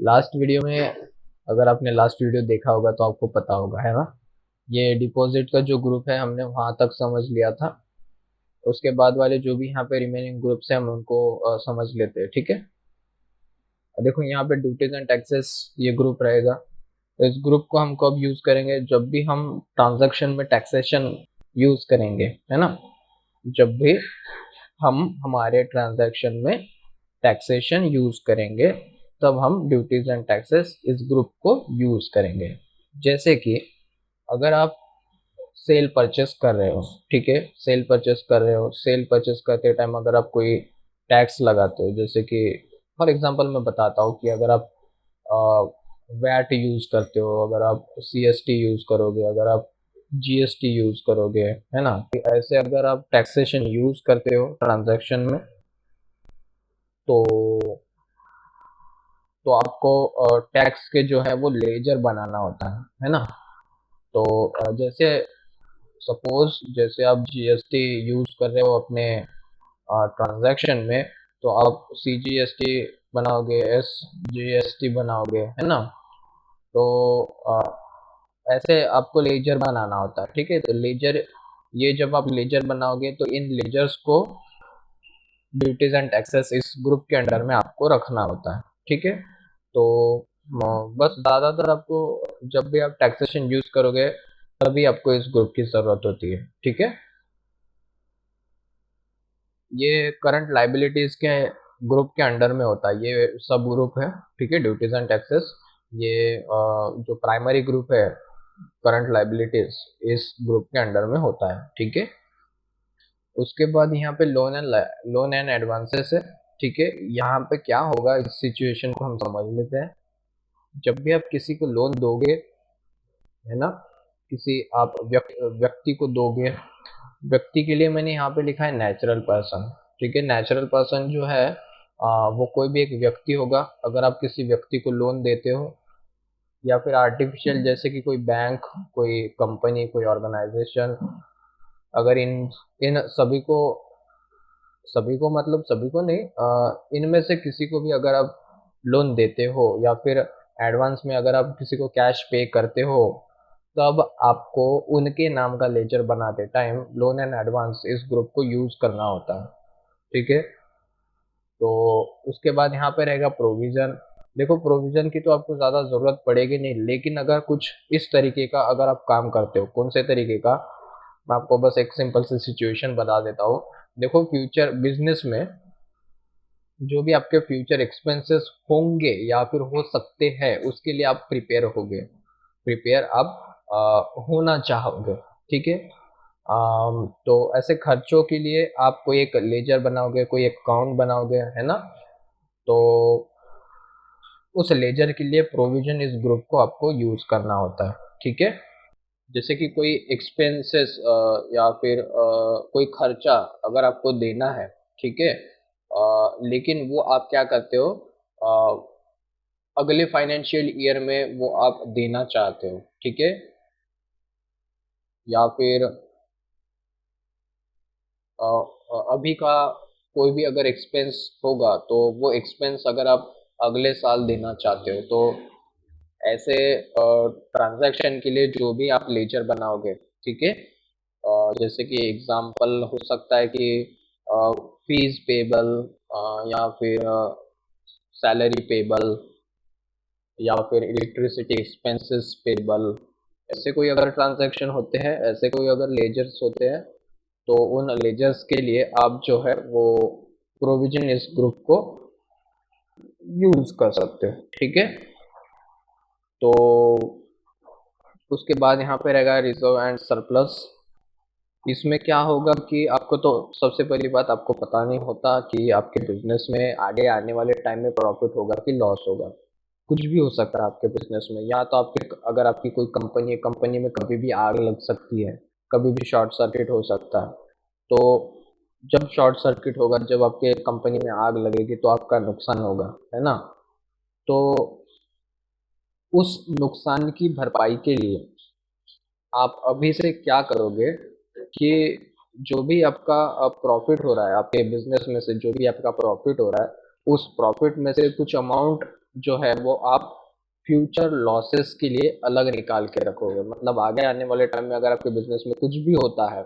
Last video में, अगर आपने लास्ट वीडियो देखा होगा तो आपको पता होगा, है ना। ये डिपॉजिट का जो ग्रुप है हमने वहां तक समझ लिया था। उसके बाद वाले जो भी यहाँ पे रिमेनिंग ग्रुप्स हैं हम उनको समझ लेते हैं, ठीक है। देखो यहाँ पे ड्यूटीज एंड टैक्सेस ये ग्रुप रहेगा। तो इस ग्रुप को हम कब यूज करेंगे? जब भी हम ट्रांजैक्शन में टैक्सेशन यूज करेंगे, है ना। जब भी हम हमारे ट्रांजैक्शन में टैक्सेशन यूज करेंगे तब हम ड्यूटीज एंड टैक्सेस इस ग्रुप को यूज करेंगे। जैसे कि अगर आप सेल परचेस कर रहे हो, ठीक है, सेल परचेस कर रहे हो, सेल परचेस करते टाइम अगर आप कोई टैक्स लगाते हो, जैसे कि फॉर एग्जांपल मैं बताता हूँ कि अगर आप वैट यूज करते हो, अगर आप सीएसटी यूज करोगे, अगर आप जीएसटी यूज करोगे, है ना। ऐसे अगर आप टैक्सेशन यूज करते हो ट्रांजैक्शन में, तो आपको टैक्स के जो है वो लेजर बनाना होता है ना। तो जैसे सपोज जैसे आप जीएसटी यूज कर रहे हो अपने ट्रांजैक्शन में, तो आप सीजीएसटी बनाओगे, एसजीएसटी बनाओगे, है ना। तो ऐसे आपको लेजर बनाना होता है, ठीक है। तो लेजर, ये जब आप लेजर बनाओगे तो इन लेजर्स को ड्यूटीज एंड टैक्सेस इस ग्रुप के अंडर में आपको रखना होता है, ठीक है। तो बस ज़्यादातर आपको जब भी आप टैक्सेशन यूज करोगे तभी आपको इस ग्रुप की ज़रूरत होती है, ठीक है। ये करंट लाइबिलिटीज के ग्रुप के अंडर में होता है, ये सब ग्रुप है, ठीक है, ड्यूटीज एंड टैक्सेस। ये जो प्राइमरी ग्रुप है करंट लाइबिलिटीज, इस ग्रुप के अंडर में होता है, ठीक है। उसके बाद यहाँ पे लोन एंड एडवांसेस है, ठीक है। यहाँ पे क्या होगा इस सिचुएशन को हम समझ लेते हैं। जब भी आप किसी को लोन दोगे, है ना, किसी आप व्यक्ति को दोगे, व्यक्ति के लिए मैंने यहाँ पे लिखा है नेचुरल पर्सन, ठीक है। नेचुरल पर्सन जो है वो कोई भी एक व्यक्ति होगा। अगर आप किसी व्यक्ति को लोन देते हो, या फिर आर्टिफिशियल जैसे कि कोई बैंक, कोई कंपनी, कोई ऑर्गेनाइजेशन, अगर इन इन सभी को मतलब सभी को नहीं, इनमें से किसी को भी अगर आप लोन देते हो या फिर एडवांस में अगर आप किसी को कैश पे करते हो, तब आपको उनके नाम का लेजर बनाते टाइम लोन एंड एडवांस इस ग्रुप को यूज करना होता है, ठीक है। तो उसके बाद यहाँ पे रहेगा प्रोविजन। देखो प्रोविजन की तो आपको ज़्यादा ज़रूरत पड़ेगी नहीं, लेकिन अगर कुछ इस तरीके का अगर आप काम करते हो, कौन से तरीके का, मैं आपको बस एक सिंपल सी सिचुएशन बता देता हूँ। देखो फ्यूचर बिजनेस में जो भी आपके फ्यूचर एक्सपेंसेस होंगे या फिर हो सकते हैं, उसके लिए आप प्रिपेयर होगे, प्रिपेयर आप होना चाहोगे, ठीक है। तो ऐसे खर्चों के लिए आप कोई एक लेजर बनाओगे, कोई एक अकाउंट बनाओगे, है ना। तो उस लेजर के लिए प्रोविजन इस ग्रुप को आपको यूज करना होता है, ठीक है। जैसे कि कोई एक्सपेंसेस या फिर कोई खर्चा अगर आपको देना है, ठीक है, लेकिन वो आप क्या करते हो, अगले फाइनेंशियल ईयर में वो आप देना चाहते हो, ठीक है। या फिर अभी का कोई भी अगर एक्सपेंस होगा तो वो एक्सपेंस अगर आप अगले साल देना चाहते हो, तो ऐसे ट्रांजैक्शन के लिए जो भी आप लेजर बनाओगे, ठीक है, जैसे कि एग्जांपल हो सकता है कि फीस पेबल, या फिर सैलरी पेबल, या फिर इलेक्ट्रिसिटी एक्सपेंसेस पेबल, ऐसे कोई अगर ट्रांजैक्शन होते हैं, ऐसे कोई अगर लेजर्स होते हैं, तो उन लेजर्स के लिए आप जो है वो प्रोविजन इस ग्रुप को यूज कर सकते हो, ठीक है। तो उसके बाद यहाँ पे रहेगा रिजर्व एंड सरप्लस। इसमें क्या होगा कि आपको तो सबसे पहली बात आपको पता नहीं होता कि आपके बिजनेस में आगे आने वाले टाइम में प्रॉफिट होगा कि लॉस होगा। कुछ भी हो सकता है आपके बिजनेस में, या तो आपके अगर आपकी कोई कंपनी है, कंपनी में कभी भी आग लग सकती है, कभी भी शॉर्ट सर्किट हो सकता है। तो जब शॉर्ट सर्किट होगा, जब आपके कंपनी में आग लगेगी तो आपका नुकसान होगा, है ना। तो उस नुकसान की भरपाई के लिए आप अभी से क्या करोगे कि जो भी आपका प्रॉफिट हो रहा है, आपके बिजनेस में से जो भी आपका प्रॉफिट हो रहा है, उस प्रॉफिट में से कुछ अमाउंट जो है वो आप फ्यूचर लॉसेस के लिए अलग निकाल के रखोगे। मतलब आगे आने वाले टाइम में अगर आपके बिजनेस में कुछ भी होता है,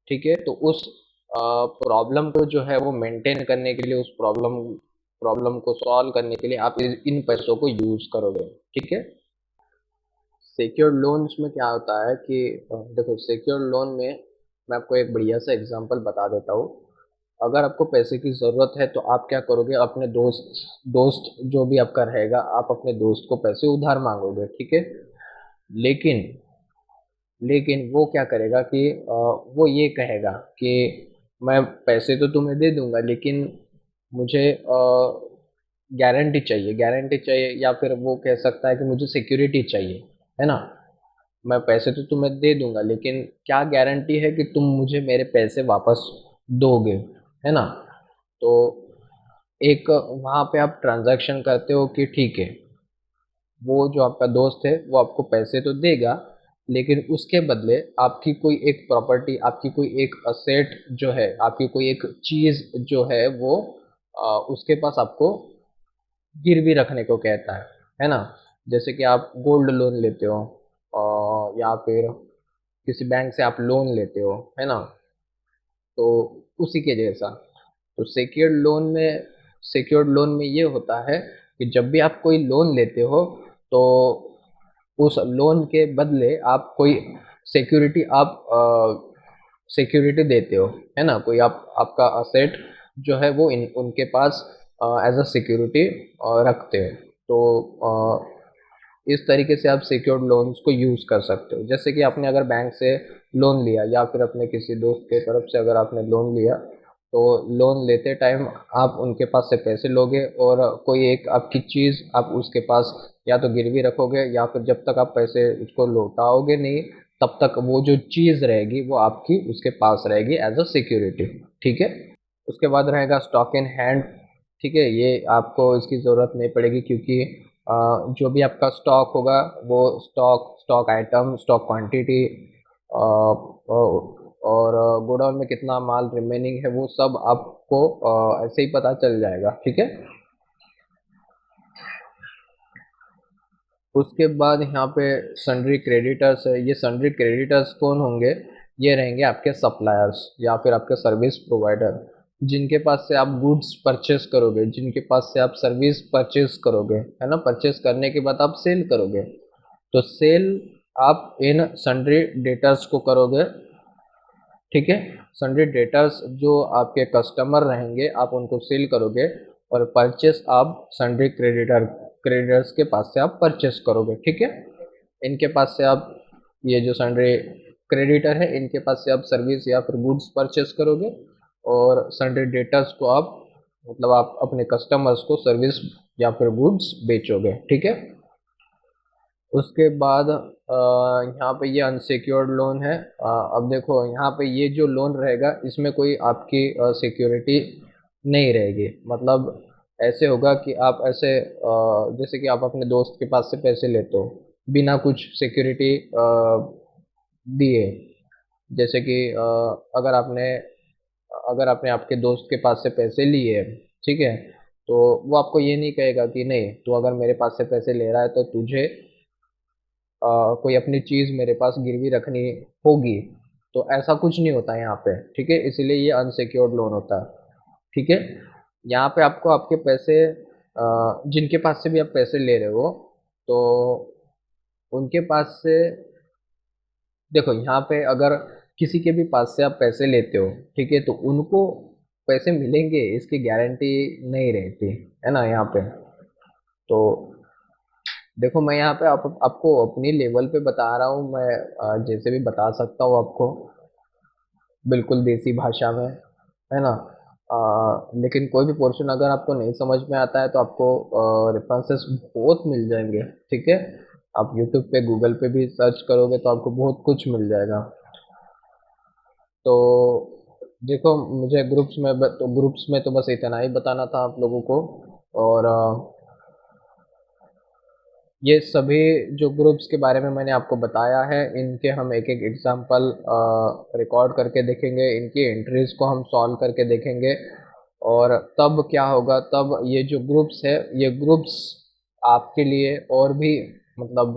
ठीक है, तो उस प्रॉब्लम को जो है वो मेंटेन करने के लिए, उस प्रॉब्लम प्रॉब्लम को सॉल्व करने के लिए आप इन पैसों को यूज करोगे। ठीक है। सिक्योर्ड लोन्स में क्या होता है कि देखो, सिक्योर्ड लोन में मैं आपको एक बढ़िया सा एग्जांपल बता देता हूँ। अगर आपको पैसे की ज़रूरत है तो आप क्या करोगे, अपने दोस्त दोस्त जो भी आपका रहेगा, आप अपने दोस्त को पैसे उधार मांगोगे। ठीक है। लेकिन लेकिन वो क्या करेगा कि वो ये कहेगा कि मैं पैसे तो तुम्हें दे दूंगा, लेकिन मुझे गारंटी चाहिए, या फिर वो कह सकता है कि मुझे सिक्योरिटी चाहिए, है ना। मैं पैसे तो तुम्हें दे दूंगा, लेकिन क्या गारंटी है कि तुम मुझे मेरे पैसे वापस दोगे, है ना। तो एक वहाँ पे आप ट्रांजैक्शन करते हो कि ठीक है, वो जो आपका दोस्त है वो आपको पैसे तो देगा, लेकिन उसके बदले आपकी कोई एक प्रॉपर्टी, आपकी कोई एक असेट जो है, आपकी कोई एक चीज़ जो है वो उसके पास आपको गिरवी रखने को कहता है ना। जैसे कि आप गोल्ड लोन लेते हो, या फिर किसी बैंक से आप लोन लेते हो, है ना। तो उसी के जैसा। तो सिक्योर्ड लोन में ये होता है कि जब भी आप कोई लोन लेते हो, तो उस लोन के बदले आप कोई सिक्योरिटी आप सिक्योरिटी देते हो, है ना। कोई आप आपका असेट जो है वो उनके पास एज अ सिक्योरिटी रखते हो। तो इस तरीके से आप सिक्योर्ड लोन्स को यूज़ कर सकते हो। जैसे कि आपने अगर बैंक से लोन लिया, या फिर अपने किसी दोस्त के तरफ से अगर आपने लोन लिया, तो लोन लेते टाइम आप उनके पास से पैसे लोगे, और कोई एक आपकी चीज़ आप उसके पास या तो गिरवी रखोगे, या फिर जब तक आप पैसे उसको लौटाओगे नहीं, तब तक वो जो चीज़ रहेगी वो आपकी उसके पास रहेगी एज अ सिक्योरिटी। ठीक है। उसके बाद रहेगा स्टॉक इन हैंड। ठीक है, ये आपको इसकी ज़रूरत नहीं पड़ेगी, क्योंकि जो भी आपका स्टॉक होगा, वो स्टॉक आइटम, स्टॉक क्वांटिटी, और गोडाउन में कितना माल रिमेनिंग है, वो सब आपको ऐसे ही पता चल जाएगा। ठीक है। उसके बाद यहाँ पे सन्ड्री क्रेडिटर्स है। ये सन्ड्री क्रेडिटर्स कौन होंगे? ये रहेंगे आपके सप्लायर्स या फिर आपके सर्विस प्रोवाइडर, जिनके पास से आप गुड्स परचेस करोगे, जिनके पास से आप सर्विस परचेस करोगे, है ना। परचेस करने के बाद आप सेल करोगे, तो सेल आप इन सन्ड्री डेटर्स को करोगे। ठीक है। सन्ड्री डेटर्स जो आपके कस्टमर रहेंगे, आप उनको सेल करोगे, और परचेस आप सन्ड्री क्रेडिटर्स के पास से आप परचेस करोगे। ठीक है। इनके पास से आप, ये जो सन्ड्री क्रेडिटर है, इनके पास से आप सर्विस या फिर गुड्स परचेस करोगे, और सन्ड्री डेटर्स को आप, मतलब आप अपने कस्टमर्स को सर्विस या फिर गुड्स बेचोगे। ठीक है। उसके बाद यहाँ पे ये अनसिक्योर्ड लोन है। अब देखो, यहाँ पे ये जो लोन रहेगा, इसमें कोई आपकी सिक्योरिटी नहीं रहेगी। मतलब ऐसे होगा कि आप ऐसे जैसे कि आप अपने दोस्त के पास से पैसे लेते हो बिना कुछ सिक्योरिटी दिए। जैसे कि अगर आपने आपके दोस्त के पास से पैसे लिए, ठीक है, तो वो आपको ये नहीं कहेगा कि नहीं, तू अगर मेरे पास से पैसे ले रहा है तो तुझे कोई अपनी चीज़ मेरे पास गिरवी रखनी होगी। तो ऐसा कुछ नहीं होता यहाँ पे। ठीक है। इसीलिए ये अनसिक्योर्ड लोन होता है। ठीक है। यहाँ पे आपको आपके पैसे, जिनके पास से भी आप पैसे ले रहे हो, तो उनके पास से, देखो यहाँ पे अगर किसी के भी पास से आप पैसे लेते हो, ठीक है, तो उनको पैसे मिलेंगे इसकी गारंटी नहीं रहती, है ना। यहाँ पे तो देखो, मैं यहाँ पे आपको अपनी लेवल पे बता रहा हूँ। मैं जैसे भी बता सकता हूँ आपको, बिल्कुल देसी भाषा में, है ना। लेकिन कोई भी पोर्शन अगर आपको नहीं समझ में आता है, तो आपको रेफरेंसेस बहुत मिल जाएंगे। ठीक है। आप यूट्यूब पे, गूगल पे भी सर्च करोगे तो आपको बहुत कुछ मिल जाएगा। तो देखो, मुझे ग्रुप्स में तो बस इतना ही बताना था आप लोगों को। और ये सभी जो ग्रुप्स के बारे में मैंने आपको बताया है, इनके हम एक एक एग्जांपल रिकॉर्ड करके देखेंगे, इनकी एंट्रीज को हम सॉल्व करके देखेंगे। और तब क्या होगा, तब ये जो ग्रुप्स है, ये ग्रुप्स आपके लिए और भी मतलब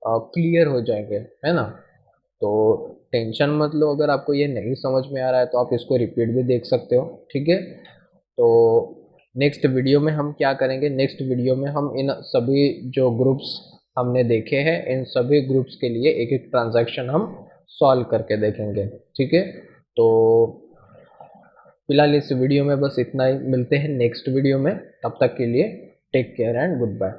क्लियर हो जाएंगे, है ना। तो टेंशन मत लो, अगर आपको ये नहीं समझ में आ रहा है तो आप इसको रिपीट भी देख सकते हो, ठीक है। तो नेक्स्ट वीडियो में हम क्या करेंगे, नेक्स्ट वीडियो में हम इन सभी जो ग्रुप्स हमने देखे हैं इन सभी ग्रुप्स के लिए एक एक ट्रांजैक्शन हम सॉल्व करके देखेंगे, ठीक है। तो फिलहाल इस वीडियो में बस इतना ही, मिलते हैं नेक्स्ट वीडियो में, तब तक के लिए take care and good bye.